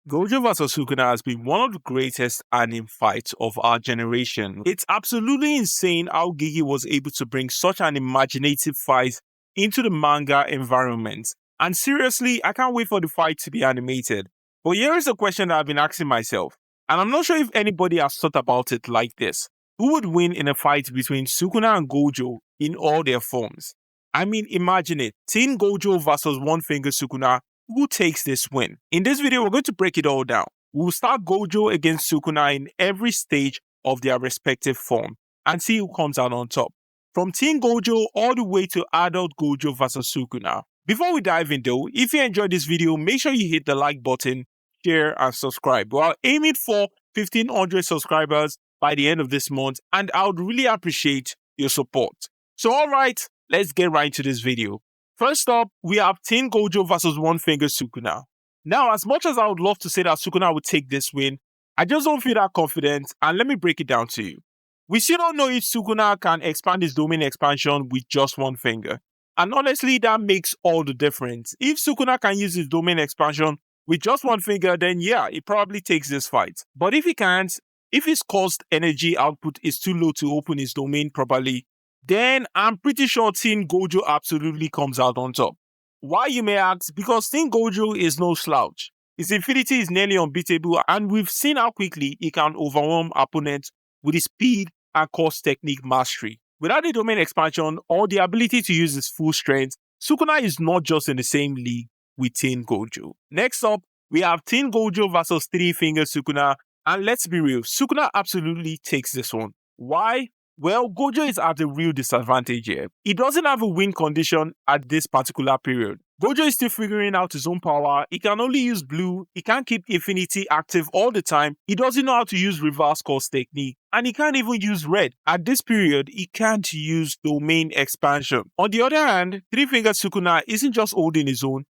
Gojo vs Sukuna has been one of the greatest anime fights of our generation. It's absolutely insane how Gigi was able to bring such an imaginative fight into the manga environment. And seriously, I can't wait for the fight to be animated. But here is a question that I've been asking myself, and I'm not sure if anybody has thought about it like this. Who would win in a fight between Sukuna and Gojo in all their forms? I mean, imagine it. Teen Gojo versus One Finger Sukuna. Who takes this win? In this video, we're going to break it all down. We'll start Gojo against Sukuna in every stage of their respective form and see who comes out on top. From Teen Gojo all the way to Adult Gojo versus Sukuna. Before we dive in though, if you enjoyed this video, make sure you hit the like button, share and subscribe. We're aiming for 1,500 subscribers by the end of this month, and I would really appreciate your support. So alright, let's get right into this video. First up, we have Teen Gojo versus One Finger Sukuna. Now, as much as I would love to say that Sukuna would take this win, I just don't feel that confident, and let me break it down to you. We still don't know if Sukuna can expand his domain expansion with just one finger. And honestly, that makes all the difference. If Sukuna can use his domain expansion with just one finger, then yeah, he probably takes this fight. But if he can't, if his cost energy output is too low to open his domain properly, then I'm pretty sure Teen Gojo absolutely comes out on top. Why, you may ask? Because Teen Gojo is no slouch. His infinity is nearly unbeatable, and we've seen how quickly he can overwhelm opponents with his speed and cost technique mastery. Without the domain expansion or the ability to use his full strength, Sukuna is not just in the same league with Teen Gojo. Next up, we have Teen Gojo versus Three Finger Sukuna, and let's be real, Sukuna absolutely takes this one. Why? Well, Gojo is at a real disadvantage here. He doesn't have a win condition at this particular period. Gojo is still figuring out his own power. He can only use blue. He can't keep infinity active all the time. He doesn't know how to use reverse course technique. And he can't even use red. At this period, he can't use domain expansion. On the other hand, Three Finger Sukuna isn't just holding his own.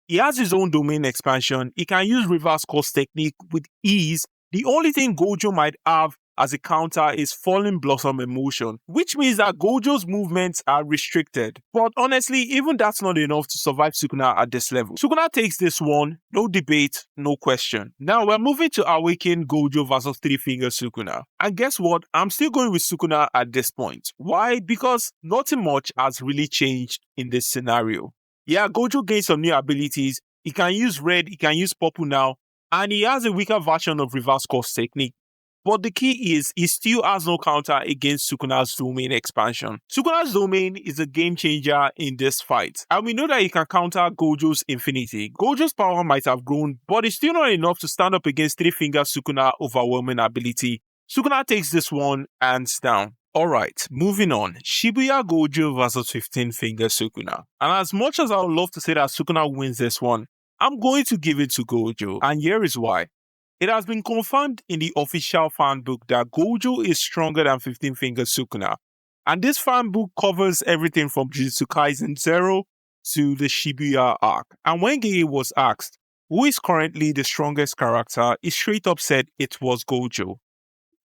He has his own domain expansion. He can use reverse course technique with ease. The only thing Gojo might have as a counter is Falling Blossom Emotion, which means that Gojo's movements are restricted. But honestly, even that's not enough to survive Sukuna at this level. Sukuna takes this one, no debate, no question. Now we're moving to Awaken Gojo versus Three Finger Sukuna. And guess what? I'm still going with Sukuna at this point. Why? Because nothing much has really changed in this scenario. Yeah, Gojo gained some new abilities. He can use red, he can use purple now, and he has a weaker version of reverse course technique. But the key is, he still has no counter against Sukuna's domain expansion. Sukuna's domain is a game changer in this fight, and we know that he can counter Gojo's infinity. Gojo's power might have grown, but it's still not enough to stand up against Three Finger Sukuna overwhelming ability. Sukuna takes this one hands down. Alright, moving on. Shibuya Gojo versus 15 Finger Sukuna. And as much as I would love to say that Sukuna wins this one, I'm going to give it to Gojo, and here is why. It has been confirmed in the official fan book that Gojo is stronger than 15 Finger Sukuna. And this fan book covers everything from Jujutsu Kaisen 0 to the Shibuya arc. And when Gege was asked who is currently the strongest character, he straight up said it was Gojo.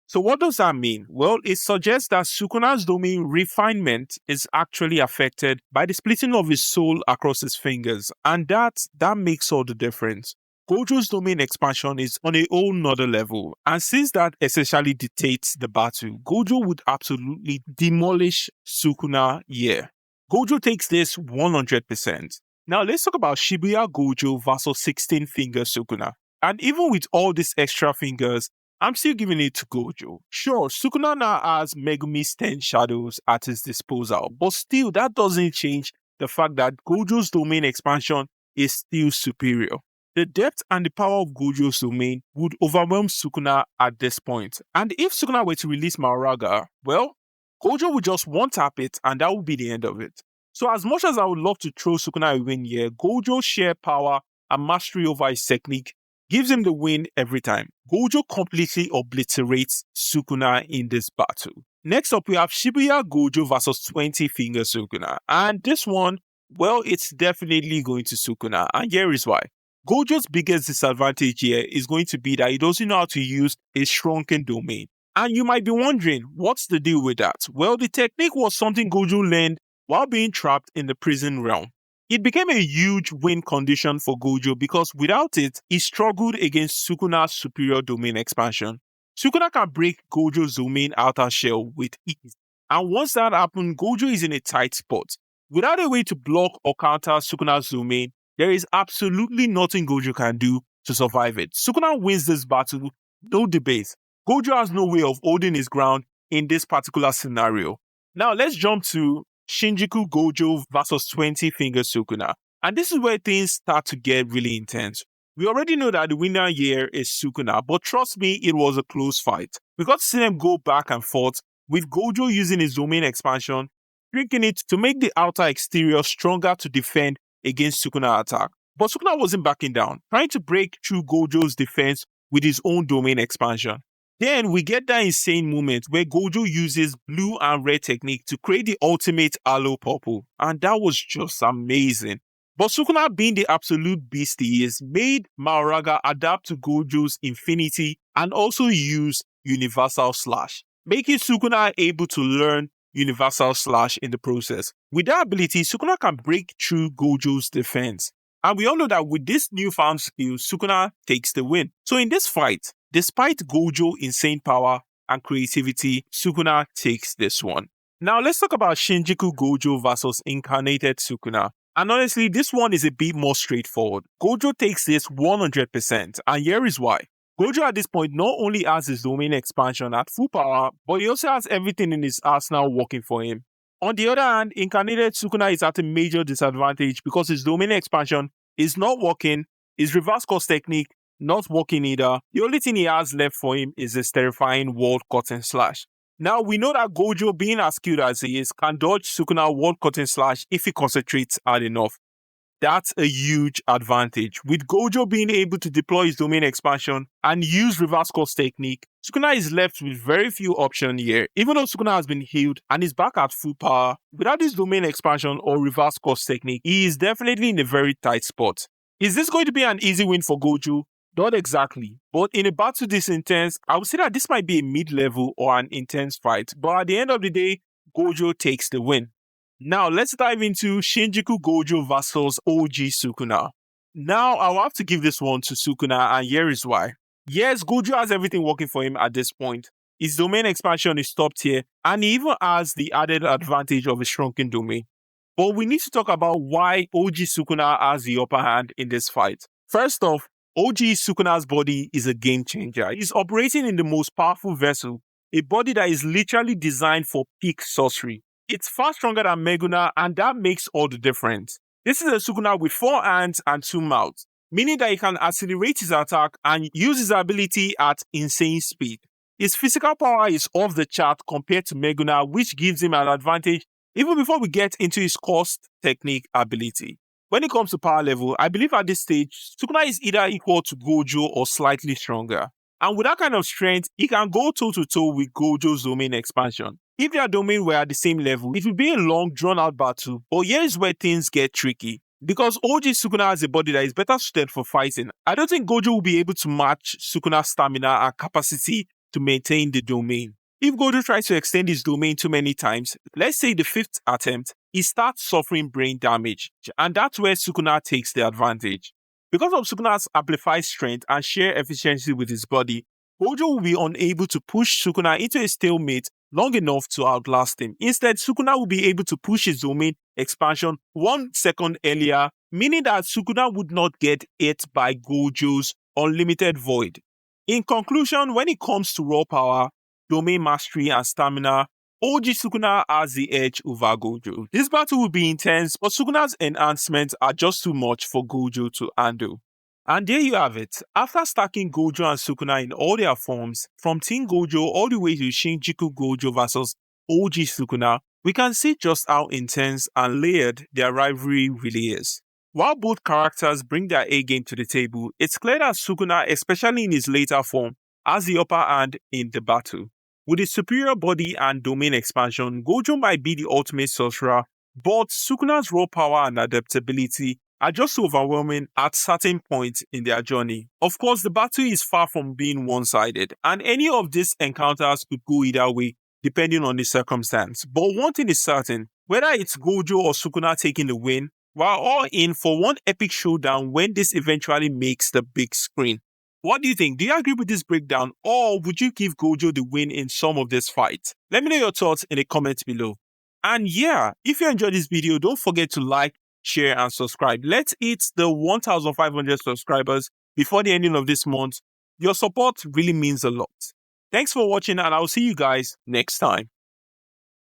So what does that mean? Well, it suggests that Sukuna's domain refinement is actually affected by the splitting of his soul across his fingers. And that makes all the difference. Gojo's domain expansion is on a whole nother level, and since that essentially dictates the battle, Gojo would absolutely demolish Sukuna here. Gojo takes this 100%. Now let's talk about Shibuya Gojo versus 16 Finger Sukuna. And even with all these extra fingers, I'm still giving it to Gojo. Sure, Sukuna now has Megumi's 10 shadows at his disposal, but still that doesn't change the fact that Gojo's domain expansion is still superior. The depth and the power of Gojo's domain would overwhelm Sukuna at this point. And if Sukuna were to release Maoraga, well, Gojo would just one-tap it and that would be the end of it. So as much as I would love to throw Sukuna a win here, Gojo's sheer power and mastery over his technique gives him the win every time. Gojo completely obliterates Sukuna in this battle. Next up, we have Shibuya Gojo versus 20 Finger Sukuna. And this one, well, it's definitely going to Sukuna. And here is why. Gojo's biggest disadvantage here is going to be that he doesn't know how to use a shrunken domain. And you might be wondering, what's the deal with that? Well, the technique was something Gojo learned while being trapped in the prison realm. It became a huge win condition for Gojo because without it, he struggled against Sukuna's superior domain expansion. Sukuna can break Gojo's domain outer shell with ease. And once that happens, Gojo is in a tight spot. Without a way to block or counter Sukuna's domain, there is absolutely nothing Gojo can do to survive it. Sukuna wins this battle, no debate. Gojo has no way of holding his ground in this particular scenario. Now let's jump to Shinjuku Gojo versus 20 Finger Sukuna. And this is where things start to get really intense. We already know that the winner here is Sukuna, but trust me, it was a close fight. We got to see them go back and forth, with Gojo using his domain expansion, tricking it to make the outer exterior stronger to defend against Sukuna's attack. But Sukuna wasn't backing down, trying to break through Gojo's defense with his own domain expansion. Then we get that insane moment where Gojo uses blue and red technique to create the ultimate aloe purple, and that was just amazing. But Sukuna, being the absolute beast he is, made Mahoraga adapt to Gojo's infinity and also use Universal Slash, making Sukuna able to learn Universal Slash in the process. With that ability, Sukuna can break through Gojo's defense. And we all know that with this newfound skill, Sukuna takes the win. So in this fight, despite Gojo's insane power and creativity, Sukuna takes this one. Now let's talk about Shinjuku Gojo versus Incarnated Sukuna. And honestly, this one is a bit more straightforward. Gojo takes this 100%, and here is why. Gojo at this point not only has his domain expansion at full power, but he also has everything in his arsenal working for him. On the other hand, Incarnated Sukuna is at a major disadvantage because his domain expansion is not working, his reverse course technique not working either. The only thing he has left for him is his terrifying World Cutting Slash. Now, we know that Gojo, being as skilled as he is, can dodge Sukuna World Cutting Slash if he concentrates hard enough. That's a huge advantage. With Gojo being able to deploy his domain expansion and use reverse course technique, Sukuna is left with very few options here. Even though Sukuna has been healed and is back at full power, without his domain expansion or reverse course technique, he is definitely in a very tight spot. Is this going to be an easy win for Gojo? Not exactly, but in a battle this intense, I would say that this might be a mid-level or an intense fight, but at the end of the day, Gojo takes the win. Now, let's dive into Shinjuku Gojo versus OG Sukuna. Now, I'll have to give this one to Sukuna, and here is why. Yes, Gojo has everything working for him at this point. His domain expansion is top tier, and he even has the added advantage of a shrunken domain. But we need to talk about why OG Sukuna has the upper hand in this fight. First off, OG Sukuna's body is a game changer. He's operating in the most powerful vessel, a body that is literally designed for peak sorcery. It's far stronger than Meguna, and that makes all the difference. This is a Sukuna with 4 hands and 2 mouths, meaning that he can accelerate his attack and use his ability at insane speed. His physical power is off the chart compared to Meguna, which gives him an advantage even before we get into his cost technique ability. When it comes to power level, I believe at this stage, Sukuna is either equal to Gojo or slightly stronger. And with that kind of strength, he can go toe-to-toe with Gojo's domain expansion. If their domain were at the same level, it would be a long, drawn-out battle. But here's where things get tricky. Because OG Sukuna has a body that is better suited for fighting, I don't think Gojo will be able to match Sukuna's stamina and capacity to maintain the domain. If Gojo tries to extend his domain too many times, let's say the 5th attempt, he starts suffering brain damage, and that's where Sukuna takes the advantage. Because of Sukuna's amplified strength and sheer efficiency with his body, Gojo will be unable to push Sukuna into a stalemate long enough to outlast him. Instead, Sukuna will be able to push his domain expansion 1 second earlier, meaning that Sukuna would not get hit by Gojo's unlimited void. In conclusion, when it comes to raw power, domain mastery and stamina, OG Sukuna has the edge over Gojo. This battle will be intense, but Sukuna's enhancements are just too much for Gojo to handle. And there you have it. After stacking Gojo and Sukuna in all their forms, from Teen Gojo all the way to Shinjuku Gojo versus OG Sukuna, we can see just how intense and layered their rivalry really is. While both characters bring their A-game to the table, it's clear that Sukuna, especially in his later form, has the upper hand in the battle. With his superior body and domain expansion, Gojo might be the ultimate sorcerer, but Sukuna's raw power and adaptability are just overwhelming at certain points in their journey. Of course, the battle is far from being one-sided, and any of these encounters could go either way, depending on the circumstance. But one thing is certain, whether it's Gojo or Sukuna taking the win, We're all in for one epic showdown when this eventually makes the big screen. What do you think? Do you agree with this breakdown, or would you give Gojo the win in some of this fight? Let me know your thoughts in the comments below. And yeah, if you enjoyed this video, don't forget to like, share, and subscribe. Let's hit the 1,500 subscribers before the ending of this month. Your support really means a lot. Thanks for watching, and I'll see you guys next time.